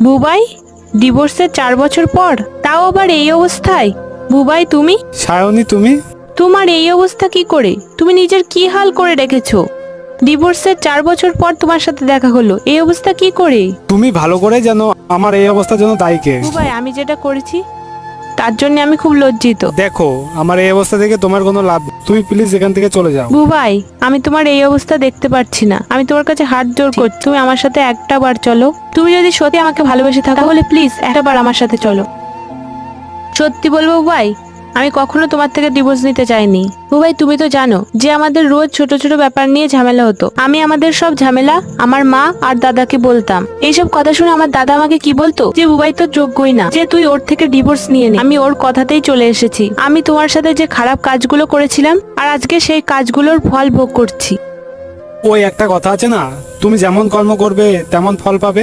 বুবাই, ডিভোর্সের 4 বছর পর, তাও আবার এই অবস্থায়। বুবাই তুমি, সায়নী তুমি? তোমার এই অবস্থা কি করে? তুমি নিজের কি হাল করে রেখেছো? ডিভোর্সের 4 বছর পর তোমার সাথে দেখা হলো, এই অবস্থা কি করে? তুমি ভালো করে জানো আমার এই অবস্থার জন্য দায়ী কে। বুবাই, আমি যেটা করেছি তার জন্য আমি খুব লজ্জিত। দেখো, আমার এই অবস্থা থেকে তোমার কোনো লাভ নেই। তুমি প্লিজ এখান থেকে চলে যাও। বুবাই, আমি তোমার এই অবস্থা দেখতে পারছি না। আমি তোমার কাছে হাত জোড় করছি, তুমি আমার সাথে একটা বার চলো। তুমি যদি সত্যি আমাকে ভালোবেসে থাকো তাহলে প্লিজ একটা বার আমার সাথে চলো। সত্যি বলবো বুবাই, আমি কখনো তোমার থেকে ডিভোর্স নিতে চাইনি। বুবাই, তুমি তো জানো যে আমাদের রোজ ছোট ছোট ব্যাপার নিয়ে ঝামেলা হতো। আমি আমাদের সব ঝামেলা আমার মা আর দাদাকে বলতাম। এইসব কথা শুনে আমার দাদা আমাকে কি বলতো, যে বুবাই তো যোগ্যই না, যে তুই ওর থেকে ডিভোর্স নিয়ে নে। আমি ওর কথাতেই চলে এসেছি। আমি তোমার সাথে যে খারাপ কাজগুলো করেছিলাম আর আজকে সেই কাজগুলোর ফল ভোগ করছি। ওই একটা কথা আছে না, তুমি যেমন কর্ম করবে তেমন ফল পাবে।